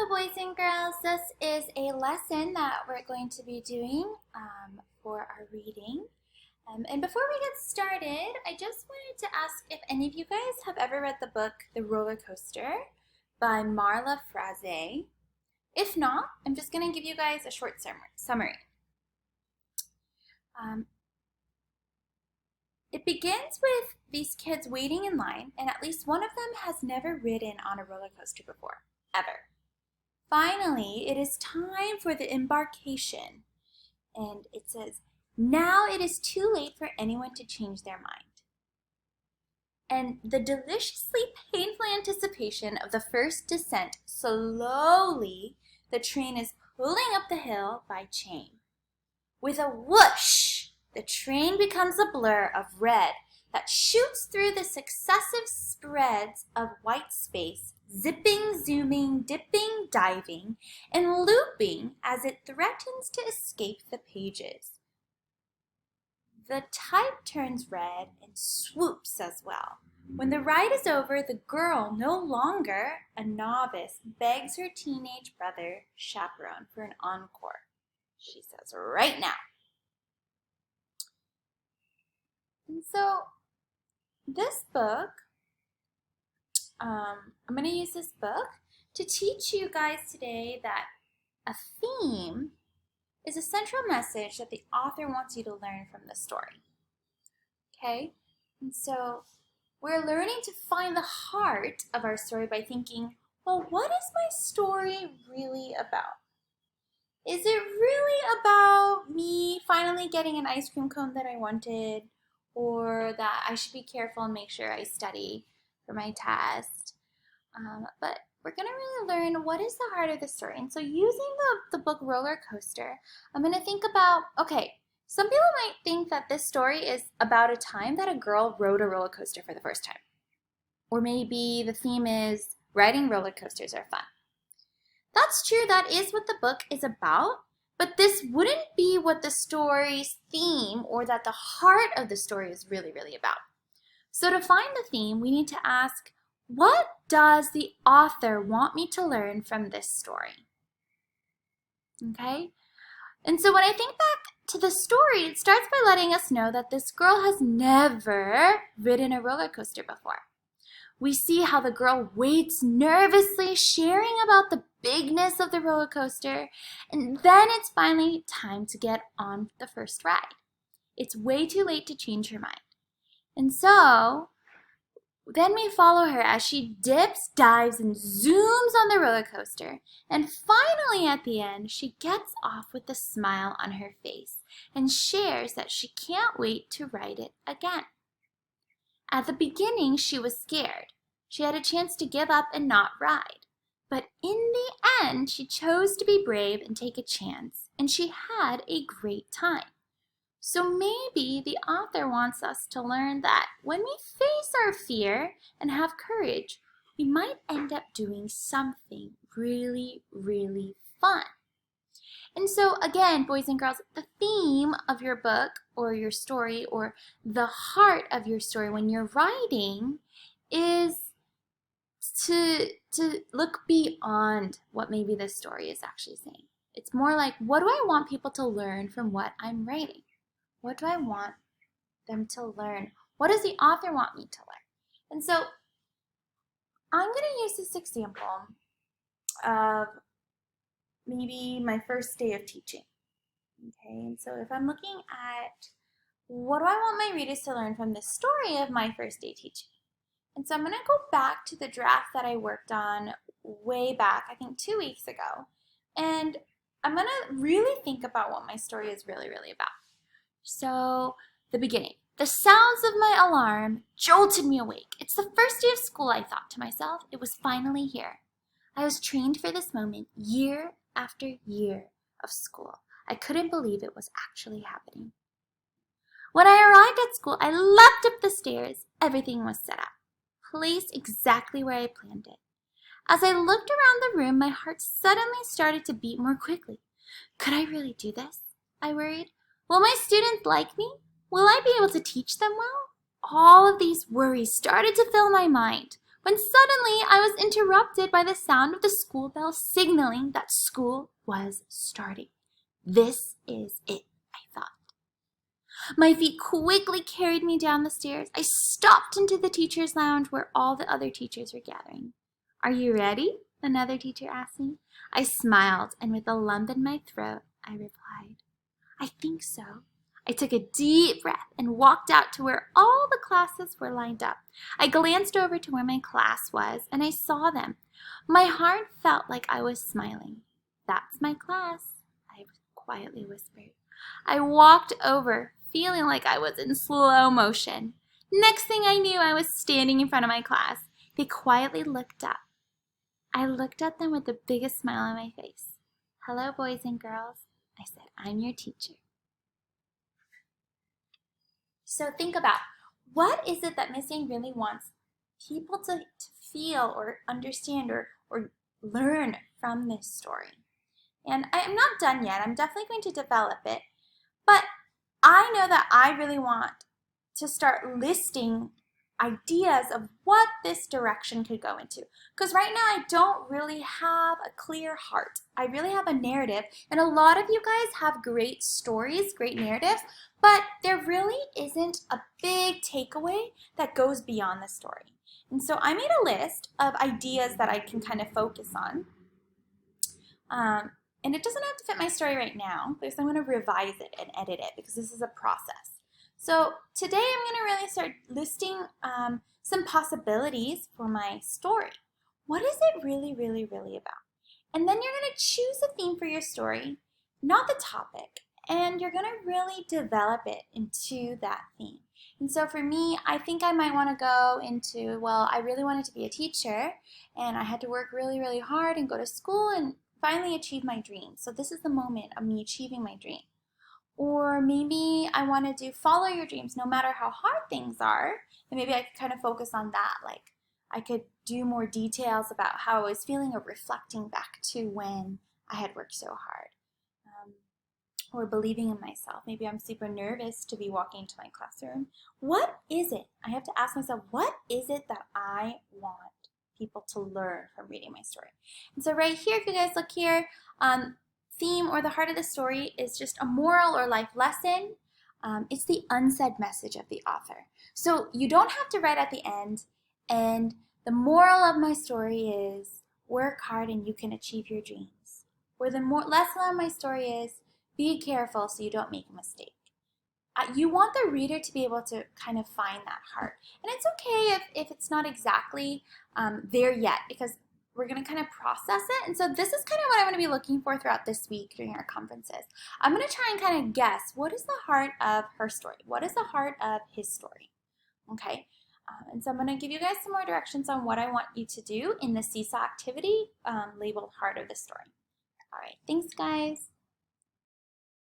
Hello, boys and girls. This is a lesson that we're going to be doing for our reading. And before we get started, I just wanted to ask if any of you guys have ever read the book The Roller Coaster by Marla Frazee. If not, I'm just going to give you guys a short summary. It begins with these kids waiting in line, and at least one of them has never ridden on a roller coaster before, ever. Finally, it is time for the embarkation, and it says, "Now it is too late for anyone to change their mind." And the deliciously painful anticipation of the first descent, slowly the train is pulling up the hill by chain. With a whoosh, the train becomes a blur of red that shoots through the successive spreads of white space, zipping, zooming, dipping, diving, and looping as it threatens to escape the pages. The type turns red and swoops as well. When the ride is over, the girl, no longer a novice, begs her teenage brother, chaperone, for an encore. She says, "Right now." And so this book, I'm going to use this book to teach you guys today that a theme is a central message that the author wants you to learn from the story. Okay? And so we're learning to find the heart of our story by thinking, well, what is my story really about? Is it really about me finally getting an ice cream cone that I wanted? Or that I should be careful and make sure I study for my test. But we're going to really learn what is the heart of the story. And so using the book Roller Coaster, I'm going to think about, okay, some people might think that this story is about a time that a girl rode a roller coaster for the first time. Or maybe the theme is riding roller coasters are fun. That's true, that is what the book is about. But this wouldn't be what the story's theme or that the heart of the story is really, really about. So to find the theme, we need to ask, what does the author want me to learn from this story? Okay? And so when I think back to the story, it starts by letting us know that this girl has never ridden a roller coaster before. We see how the girl waits nervously, sharing about the bigness of the roller coaster, and then it's finally time to get on the first ride. It's way too late to change her mind. And so, then we follow her as she dips, dives, and zooms on the roller coaster, and finally at the end, she gets off with a smile on her face and shares that she can't wait to ride it again. At the beginning, she was scared. She had a chance to give up and not ride. But in the end, she chose to be brave and take a chance, and she had a great time. So maybe the author wants us to learn that when we face our fear and have courage, we might end up doing something really, really fun. And so again, boys and girls, the theme of your book or your story or the heart of your story when you're writing is to look beyond what maybe the story is actually saying. It's more like, what do I want people to learn from what I'm writing? What do I want them to learn? What does the author want me to learn? And so I'm going to use this example of maybe my first day of teaching. Okay, and so if I'm looking at what do I want my readers to learn from the story of my first day teaching? And so I'm going to go back to the draft that I worked on way back, I think 2 weeks ago. And I'm going to really think about what my story is really, really about. So, the beginning. The sounds of my alarm jolted me awake. It's the first day of school, I thought to myself. It was finally here. I was trained for this moment year after year of school. I couldn't believe it was actually happening. When I arrived at school, I leapt up the stairs. Everything was set up, placed exactly where I planned it. As I looked around the room, my heart suddenly started to beat more quickly. Could I really do this? I worried. Will my students like me? Will I be able to teach them well? All of these worries started to fill my mind. when suddenly I was interrupted by the sound of the school bell signaling that school was starting. This is it, I thought. My feet quickly carried me down the stairs. I stopped into the teacher's lounge where all the other teachers were gathering. "Are you ready?" another teacher asked me. I smiled, and with a lump in my throat, I replied, "I think so." I took a deep breath and walked out to where all the classes were lined up. I glanced over to where my class was, and I saw them. My heart felt like I was smiling. "That's my class," I quietly whispered. I walked over, feeling like I was in slow motion. Next thing I knew, I was standing in front of my class. They quietly looked up. I looked at them with the biggest smile on my face. "Hello, boys and girls," I said. "I'm your teacher." So think about, what is it that Miss Yang really wants people to feel or understand or learn from this story? And I'm not done yet. I'm definitely going to develop it. But I know that I really want to start listing ideas of what this direction could go into. Because right now I don't really have a clear heart. I really have a narrative, and a lot of you guys have great stories, great narratives, but there really isn't a big takeaway that goes beyond the story. And so I made a list of ideas that I can kind of focus on. And it doesn't have to fit my story right now because I'm going to revise it and edit it because this is a process. So today I'm going to really start listing some possibilities for my story. What is it really about? And then you're going to choose a theme for your story, not the topic, and you're going to really develop it into that theme. And so for me, I think I might want to go into, well, I really wanted to be a teacher, and I had to work really hard and go to school and finally achieve my dream. So this is the moment of me achieving my dream. Or maybe I want to do follow your dreams no matter how hard things are, and maybe I could kind of focus on that. Like I could do more details about how I was feeling or reflecting back to when I had worked so hard. Or believing in myself. Maybe I'm super nervous to be walking into my classroom. What is it? I have to ask myself, what is it that I want people to learn from reading my story? And so right here, if you guys look here, theme or the heart of the story is just a moral or life lesson. It's the unsaid message of the author. So you don't have to write at the end. And the moral of my story is work hard and you can achieve your dreams. Or the lesson of my story is be careful so you don't make a mistake. You want the reader to be able to kind of find that heart. And it's okay if it's not exactly there yet because we're going to kind of process it. And so this is kind of what I'm going to be looking for throughout this week during our conferences. I'm going to try and kind of guess, what is the heart of her story? What is the heart of his story? Okay. And so I'm going to give you guys some more directions on what I want you to do in the seesaw activity labeled heart of the story. All right. Thanks, guys.